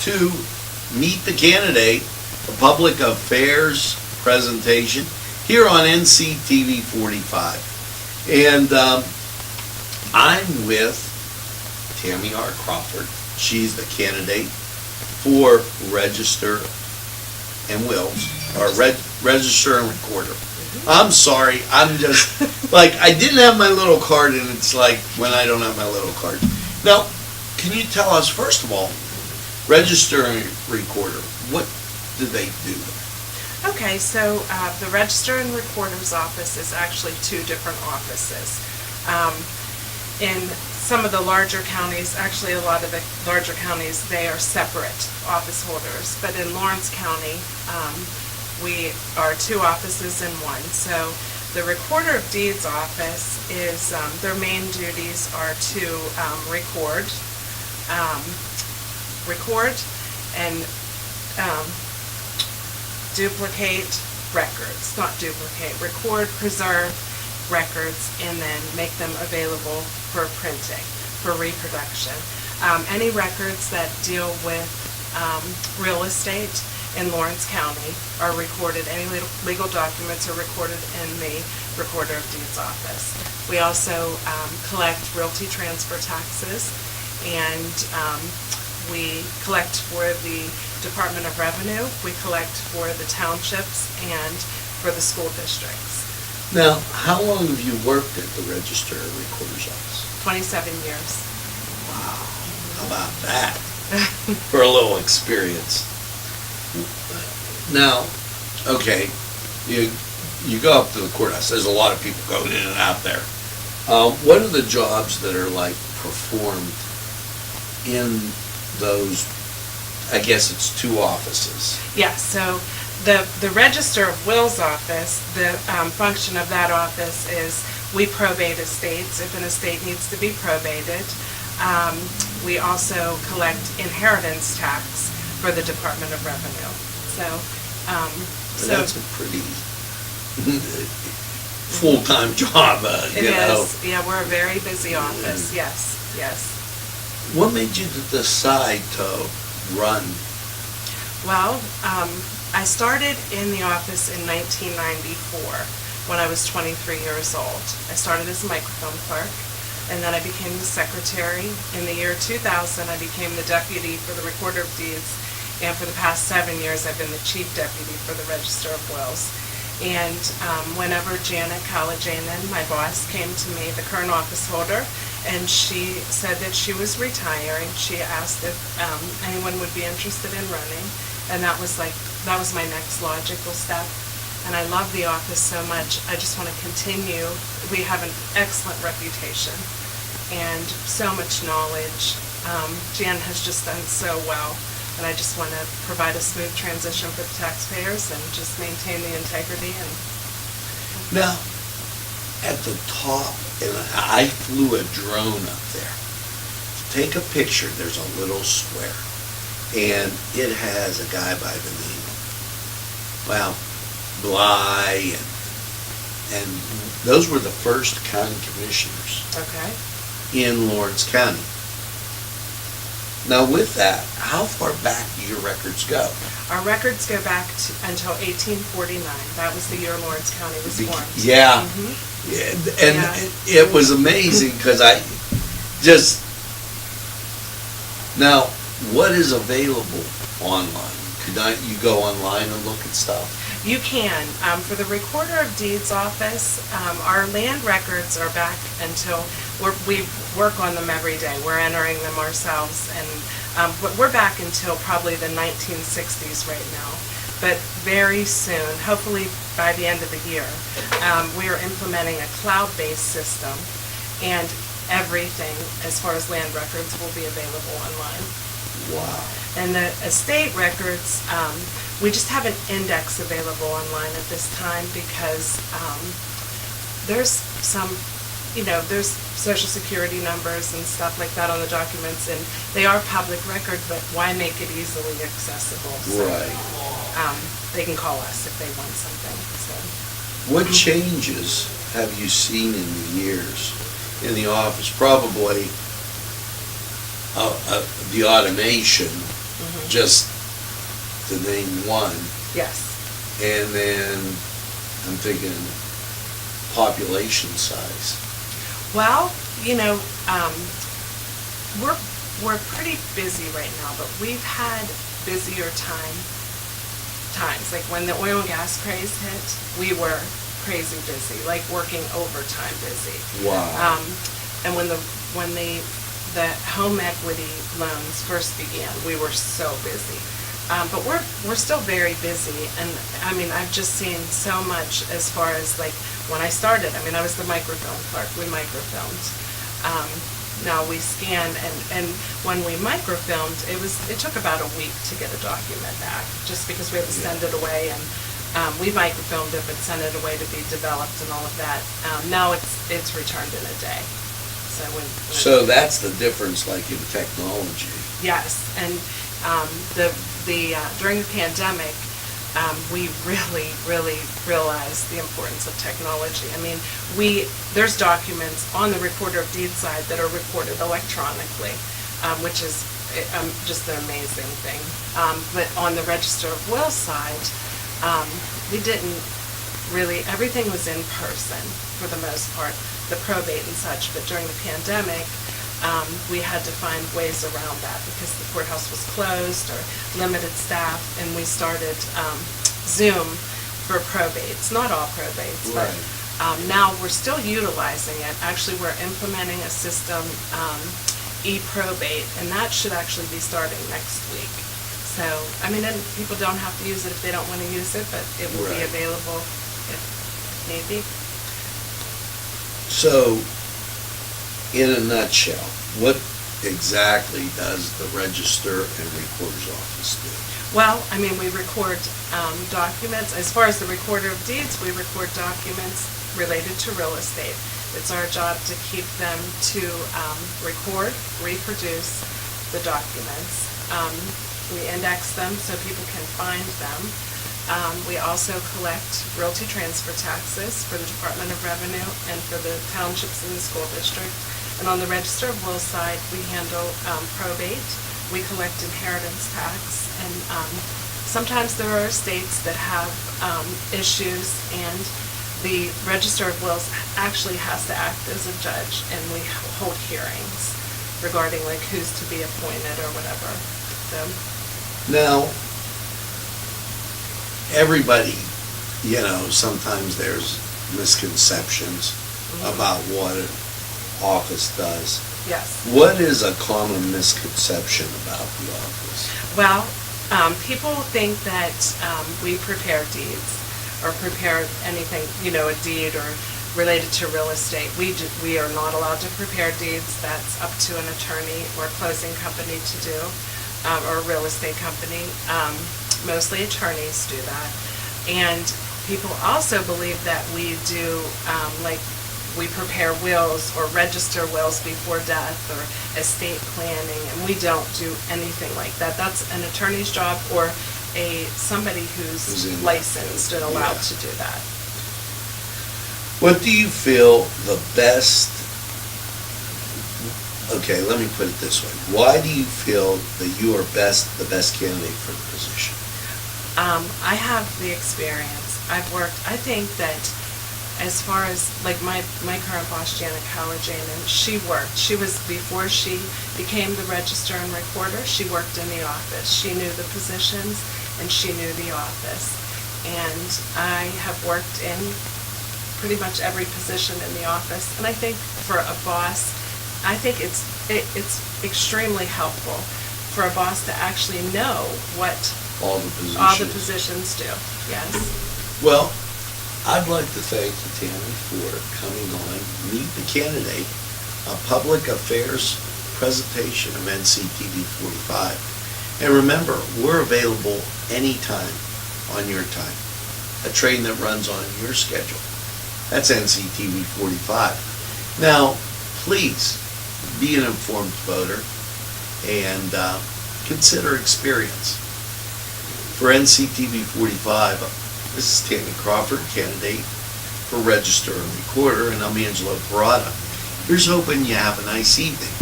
to Meet the Candidate, a public affairs presentation here on NCTV45. And I'm with Tammy R. Crawford. She's the candidate for Register and Wills, or Register and Recorder. I'm sorry, I'm just, like, I didn't have my little card, and it's like when I don't have my little card. Now, can you tell us, first of all, Register and Recorder, what do they do? Okay, so the Register and Recorder's office is actually two different offices. In some of the larger counties, actually a lot of the larger counties, they are separate office holders. But in Lawrence County, we are two offices in one. So the Recorder of Deeds office is, their main duties are to record and duplicate records, not duplicate, record, preserve records, and then make them available for printing, for reproduction. Any records that deal with real estate in Lawrence County are recorded. Any legal documents are recorded in the Recorder of Deeds office. We also collect realty transfer taxes, and we collect for the Department of Revenue, we collect for the townships, and for the school districts. Now, how long have you worked at the Register and Recorder's office? 27 years. Wow, how about that? For a little experience. Now, okay, you go up to the courthouse. There's a lot of people going in and out there. What are the jobs that are like performed in those, I guess it's two offices? Yeah, so the Register of Wills office, the function of that office is we probate estates if an estate needs to be probated. We also collect inheritance tax for the Department of Revenue. So that's a pretty full-time job, it you know. is. Yeah, we're a very busy office. Yes, yes. What made you decide to run? Well, I started in the office in 1994 when I was 23 years old. I started as a microfilm clerk, and then I became the secretary. In the year 2000, I became the deputy for the Recorder of Deeds, and for the past 7 years, I've been the chief deputy for the Register of Wills. And whenever Janet Kallajanen, my boss, came to me, the current office holder, and she said that she was retiring, she asked if anyone would be interested in running, and that was my next logical step. And I love the office so much. I just want to continue. We have an excellent reputation and so much knowledge. Jan has just done so well, and I just want to provide a smooth transition for the taxpayers and just maintain the integrity. And now, at the top, and I flew a drone up there. Take a picture. There's a little square, and it has a guy by the name, well, Bly, and those were the first county commissioners. Okay. In Lawrence County. Now, with that, how far back do your records go? Our records go back until 1849. That was the year Lawrence County was formed. Yeah. Mm-hmm. Yeah. And it was amazing because I just... Now, what is available online? Could you go online and look at stuff? You can. For the Recorder of Deeds office, our land records are back until, we work on them every day. We're entering them ourselves, and but we're back until probably the 1960s right now. But very soon, hopefully by the end of the year, we are implementing a cloud-based system, and everything as far as land records will be available online. Wow. And the estate records, we just have an index available online at this time because there's some, there's social security numbers and stuff like that on the documents, and they are public record, but why make it easily accessible? So, right. They can call us if they want something. So. What changes have you seen in the years in the office? Probably the automation just to name one. Yes. And then I'm thinking population size. Well, we're pretty busy right now, but we've had busier times. Like when the oil and gas craze hit, we were crazy busy, like working overtime busy. Wow. And when the home equity loans first began, we were so busy. But we're still very busy, and I mean, I've just seen so much as far as like when I started. I mean, I was the microfilm clerk. We microfilmed. Now we scanned, and when we microfilmed, it took about a week to get a document back, just because we had to send it away, and we microfilmed it, but sent it away to be developed and all of that. Now it's returned in a day. So that's the difference, like in technology. Yes, and during the pandemic, we really realized the importance of technology. I mean, there's documents on the Recorder of Deeds side that are recorded electronically, which is just an amazing thing. But on the Register of Wills side, we didn't really, everything was in person for the most part, the probate and such, but during the pandemic, we had to find ways around that because the courthouse was closed or limited staff, and we started Zoom for probates. Not all probates, right. But now we're still utilizing it. Actually, we're implementing a system, e-probate, and that should actually be starting next week. So, I mean, and people don't have to use it if they don't want to use it, but it will be available if need be. So, in a nutshell, what exactly does the Register and Recorder's Office do? Well, I mean, we record documents. As far as the Recorder of Deeds, we record documents related to real estate. It's our job to keep them to record, reproduce the documents. We index them so people can find them. We also collect realty transfer taxes for the Department of Revenue and for the townships in the school district. And on the Register of Wills side, we handle probate. We collect inheritance tax. And sometimes there are estates that have issues, and the Register of Wills actually has to act as a judge, and we hold hearings regarding like who's to be appointed or whatever. So. Now, everybody, sometimes there's misconceptions about what an office does. Yes. What is a common misconception about the office? Well, people think that we prepare deeds or prepare anything, a deed or related to real estate. We are not allowed to prepare deeds. That's up to an attorney or a closing company to do, or a real estate company. Mostly attorneys do that. And people also believe that we do, we prepare wills or register wills before death or estate planning, and we don't do anything like that. That's an attorney's job or somebody who's licensed and allowed to do that. What do you feel the best, okay, let me put it this way. Why do you feel that you are the best candidate for the position? I have the experience. I think that as far as like my current boss, Janet Cowler-Janin, she was, before she became the Register and Recorder, she worked in the office. She knew the positions and she knew the office. And I have worked in pretty much every position in the office. And I think for a boss, I think it's extremely helpful for a boss to actually know what all the positions do. Yes. Well, I'd like to thank you, Tammy, for coming on, Meet the Candidate, a public affairs presentation of NCTV45. And remember, we're available anytime on your time. A train that runs on your schedule. That's NCTV45. Now, please be an informed voter and consider experience. For NCTV45, this is Tammy Crawford, candidate for Register and Recorder, and I'm Angelo Parada. Here's hoping you have a nice evening.